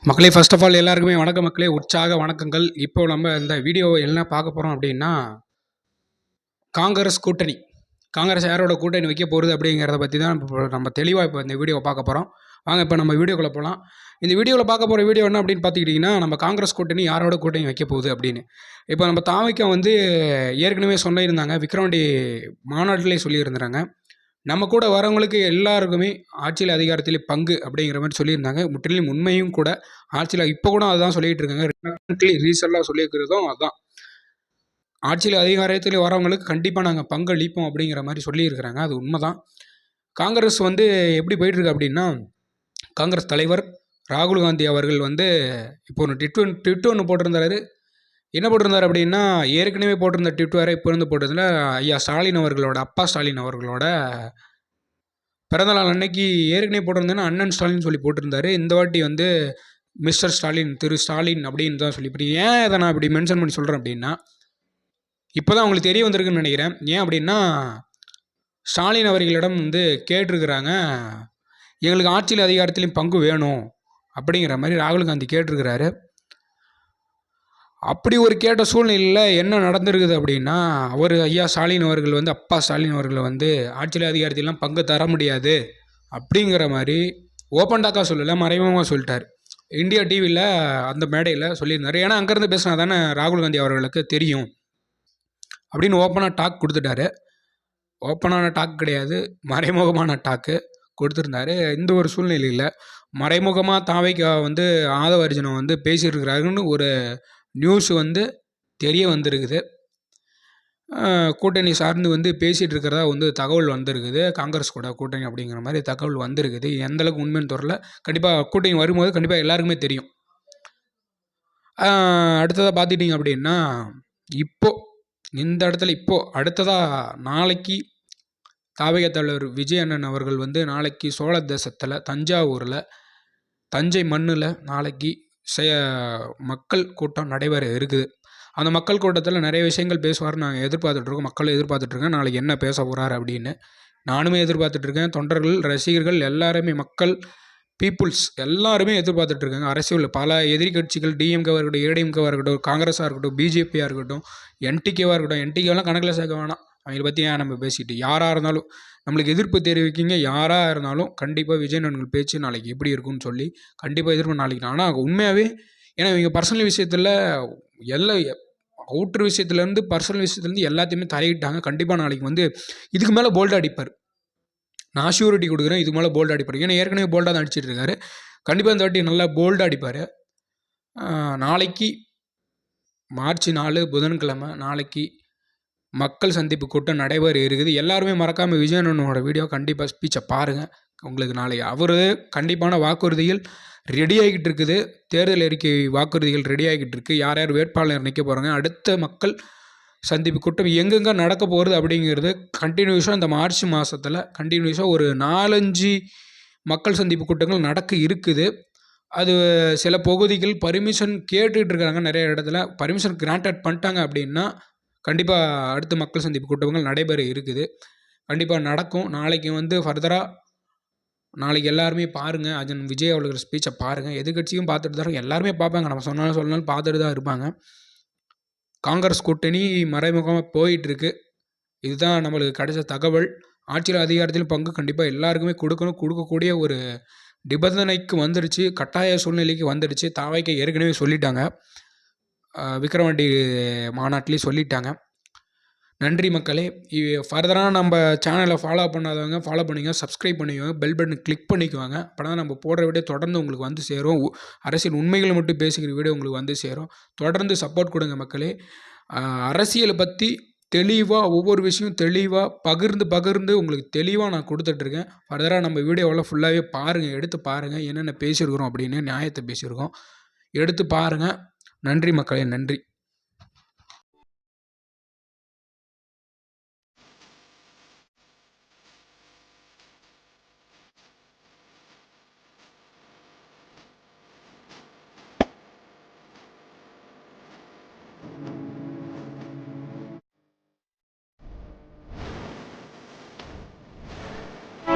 மக்களே, first of all எல்லாருக்குமே வணக்கம் மக்களே, உற்சாக வணக்கங்கள். இப்போ நம்ம இந்த வீடியோ என்ன பார்க்க போகிறோம் அப்படின்னா, காங்கிரஸ் கூட்டணி. காங்கிரஸ் யாரோட கூட்டணி வைக்க போகிறது அப்படிங்கிறத பற்றி தான் இப்போ நம்ம தெளிவாக இப்போ இந்த வீடியோவை பார்க்க போகிறோம். வாங்க இப்போ நம்ம வீடியோக்குள்ளே போகலாம். இந்த வீடியோவில் பார்க்க போகிற வீடியோ என்ன அப்படின்னு பார்த்துக்கிட்டிங்கன்னா, நம்ம காங்கிரஸ் கூட்டணி யாரோட கூட்டணி வைக்க போகுது அப்படின்னு. இப்போ நம்ம தாவைக்கா வந்து ஏற்கனவே சொல்லியிருந்தாங்க, விக்கிரவாண்டி மாநாட்டிலே சொல்லியிருந்தாங்க. நம்ம கூட வரவங்களுக்கு எல்லாருக்குமே ஆட்சியில் அதிகாரத்தில் பங்கு அப்படிங்கிற மாதிரி சொல்லியிருந்தாங்க. முற்றிலும் உண்மையும் கூட. ஆட்சியில் இப்போ கூட அதுதான் சொல்லிகிட்டு இருக்காங்க. ரீசெண்டாக சொல்லியிருக்கிறதும் அதுதான். ஆட்சியில் அதிகாரத்தில் வரவங்களுக்கு கண்டிப்பாக நாங்கள் பங்களிப்போம் அப்படிங்கிற மாதிரி சொல்லியிருக்கிறாங்க. அது உண்மைதான். காங்கிரஸ் வந்து எப்படி போயிட்டுருக்கு அப்படின்னா, காங்கிரஸ் தலைவர் ராகுல் காந்தி அவர்கள் வந்து இப்போ ஒன்று ட்விட் ஒன்று போட்டிருந்தாரு. என்ன போட்டிருந்தார் அப்படின்னா, ஏற்கனவே போட்டிருந்த ட்விட் வேறு இப்போ இருந்து போட்டதில் ஐயா ஸ்டாலின் அவர்களோட அப்பா ஸ்டாலின் அவர்களோட பிறந்தநாள் அன்னைக்கு ஏற்கனவே போட்டிருந்தேன்னா அண்ணன் ஸ்டாலின் சொல்லி போட்டிருந்தாரு. இந்த வாட்டி வந்து மிஸ்டர் ஸ்டாலின், திரு ஸ்டாலின் அப்படின்னு தான் சொல்லி. இப்படி ஏன் இதை நான் இப்படி மென்ஷன் பண்ணி சொல்கிறேன் அப்படின்னா, இப்போ தான் அவங்களுக்கு தெரிய வந்திருக்குன்னு நினைக்கிறேன். ஏன் அப்படின்னா, ஸ்டாலின் அவர்களிடம் வந்து கேட்டிருக்கிறாங்க, எங்களுக்கு ஆட்சியில் அதிகாரத்திலையும் பங்கு வேணும் அப்படிங்கிற மாதிரி ராகுல் காந்தி கேட்டிருக்கிறாரு. அப்படி ஒரு கேட்ட சூழ்நிலையில் என்ன நடந்திருக்குது அப்படின்னா, அவர் ஐயா ஸ்டாலின் அவர்கள் வந்து அப்பா ஸ்டாலின் அவர்கள் வந்து ஆட்சியில் அதிகாரத்திலாம் பங்கு தர முடியாது அப்படிங்கிற மாதிரி ஓப்பன் டாக்காக சொல்லலை, மறைமுகமாக சொல்லிட்டார். இந்தியா டிவியில் அந்த மேடையில் சொல்லியிருந்தார். ஏன்னா அங்கேருந்து பேசினா தானே ராகுல் காந்தி அவர்களுக்கு தெரியும் அப்படின்னு ஓப்பனாக டாக் கொடுத்துட்டாரு. ஓப்பனான டாக் கிடையாது, மறைமுகமான டாக்கு கொடுத்துருந்தாரு. இந்த ஒரு சூழ்நிலையில் மறைமுகமாக தாவைக்கா வந்து ஆதவ அர்ஜுனன் வந்து பேசியிருக்கிறாருன்னு ஒரு நியூஸ் வந்து தெரிய வந்திருக்குது. கூட்டணி சார்ந்து வந்து பேசிகிட்டு இருக்கிறதா வந்து தகவல் வந்திருக்குது. காங்கிரஸ் கூட கூட்டணி அப்படிங்கிற மாதிரி தகவல் வந்திருக்குது. எந்தளவுக்கு உண்மைன்னு தெரியல. கண்டிப்பாக கூட்டணி வரும்போது கண்டிப்பாக எல்லாருக்குமே தெரியும். அடுத்ததாக பார்த்துட்டிங்க அப்படின்னா, இப்போது இந்த இடத்துல அடுத்ததாக நாளைக்கு தாவேகா தலைவர் விஜய் அண்ணன் அவர்கள் வந்து நாளைக்கு சோழ தேசத்தில் தஞ்சாவூரில் தஞ்சை மண்ணில் நாளைக்கு மக்கள் கூட்டம் நடைபெற இருக்குது. அந்த மக்கள் கூட்டத்தில் நிறைய விஷயங்கள் பேசுவார். நாங்கள் எதிர்பார்த்துட்ருக்கோம், மக்கள் எதிர்பார்த்துட்ருக்கேன் நாளைக்கு என்ன பேச போகிறார் அப்படின்னு. நானுமே எதிர்பார்த்துட்ருக்கேன். தொண்டர்கள், ரசிகர்கள் எல்லாருமே, மக்கள், பீப்புள்ஸ் எல்லாருமே எதிர்பார்த்துட்ருக்காங்க. அரசியலில் பல எதிர்கட்சிகள், டிஎம்கேவாக இருக்கட்டும், ஏடிஎம்கேவாக இருக்கட்டும், காங்கிரஸாக இருக்கட்டும், பிஜேபியாக இருக்கட்டும், என்டிகேவாக இருக்கட்டும். என்டிகேவெல்லாம் கணக்கில் சேர்க்க வேணாம், அவங்களை பற்றி ஏன் நம்ம பேசிட்டு. யாராக இருந்தாலும் நம்மளுக்கு எதிர்ப்பு தெரிவிக்கிங்க, யாராக இருந்தாலும் கண்டிப்பாக விஜய் அண்ணன் பேச்சு நாளைக்கு எப்படி இருக்குன்னு சொல்லி கண்டிப்பாக எதிர்ப்பு நாளைக்கு. ஆனால் உண்மையாகவே ஏன்னா இவங்க பர்சனல் விஷயத்தில் எல்லாம் அவுட்ரு விஷயத்துலேருந்து பர்சனல் விஷயத்துலேருந்து எல்லாத்தையுமே தலையிட்டாங்க. கண்டிப்பாக நாளைக்கு வந்து இதுக்கு மேலே போல்டாக அடிப்பார். நான் ஷூரிட்டி கொடுக்குறேன், இதுக்கு மேலே போல்டாக அடிப்பார். ஏன்னா ஏற்கனவே போல்டாக தான் அடிச்சிட்டு இருக்காரு. கண்டிப்பாக இந்த வாட்டி நல்லா போல்டாக அடிப்பார். நாளைக்கு மார்ச் 4 புதன்கிழமை நாளைக்கு மக்கள் சந்திப்பு கூட்டம் நடைபெற இருக்குது. எல்லாருமே மறக்காமல் விஜய் அண்ணனோட வீடியோ கண்டிப்பாக ஸ்பீச்சை பாருங்கள். உங்களுக்கு நாளைக்கு அவர் கண்டிப்பான வாக்குறுதிகள் ரெடி ஆகிக்கிட்டு இருக்குது. தேர்தல் அறிக்கை வாக்குறுதிகள் ரெடி ஆகிக்கிட்டு இருக்குது. யார் யார் வேட்பாளர் நிற்க போகிறாங்க, அடுத்த மக்கள் சந்திப்பு கூட்டம் எங்கெங்கே நடக்க போகிறது அப்படிங்கிறது கண்டினியூஸாக இந்த மார்ச் மாதத்தில் கண்டினியூஸாக ஒரு 4-5 மக்கள் சந்திப்பு கூட்டங்கள் நடக்க இருக்குது. அது சில பகுதிகள் பர்மிஷன் கேட்டுக்கிட்டு இருக்காங்க. நிறைய இடத்துல பர்மிஷன் கிராண்டட் பண்ணிட்டாங்க அப்படின்னா கண்டிப்பாக அடுத்த மக்கள் சந்திப்பு கூட்டங்கள் நடைபெற இருக்குது. கண்டிப்பாக நடக்கும். நாளைக்கு வந்து ஃபர்தராக நாளைக்கு எல்லாருமே பாருங்கள், அஜன் விஜய் அவர்கள் ஸ்பீச்சை பாருங்கள். எதிர்கட்சியும் பார்த்துட்டு தான் எல்லாருமே பார்ப்பாங்க. நம்ம சொன்னாலும் சொல்லனாலும் பார்த்துட்டு தான் இருப்பாங்க. காங்கிரஸ் கூட்டணி மறைமுகமாக போயிட்டுருக்கு. இதுதான் நம்மளுக்கு கிடைச்ச தகவல். ஆட்சியில் அதிகாரத்தில் பங்கு கண்டிப்பாக எல்லாருக்குமே கொடுக்கக்கூடிய ஒரு நிபந்தனைக்கு வந்துடுச்சு, கட்டாய சூழ்நிலைக்கு வந்துடுச்சு. தாவைக்கு ஏற்கனவே சொல்லிட்டாங்க, விக்கிரவாண்டி மாநாட்டிலே சொல்லிட்டாங்க. நன்றி மக்களே. ஃபர்தராக நம்ம சேனலை ஃபாலோ பண்ணாதவங்க ஃபாலோ பண்ணிங்க, சப்ஸ்கிரைப் பண்ணிக்கோங்க, பெல் பட்டன் கிளிக் பண்ணிக்குவாங்க. அப்போ தான் நம்ம போடுற வீடியோ தொடர்ந்து உங்களுக்கு வந்து சேரும். அரசியல் உண்மைகளை மட்டும் பேசிக்கிற வீடியோ உங்களுக்கு வந்து சேரும். தொடர்ந்து சப்போர்ட் கொடுங்க மக்களே. அரசியலை பற்றி தெளிவாக ஒவ்வொரு விஷயம் தெளிவாக பகிர்ந்து உங்களுக்கு தெளிவாக நான் கொடுத்துட்ருக்கேன். ஃபர்தராக நம்ம வீடியோவில் ஃபுல்லாகவே பாருங்கள், எடுத்து பாருங்கள் என்னென்ன பேசியிருக்கிறோம் அப்படின்னு, நியாயத்தை பேசியிருக்கோம். எடுத்து பாருங்கள். நன்றி மக்களே, நன்றி.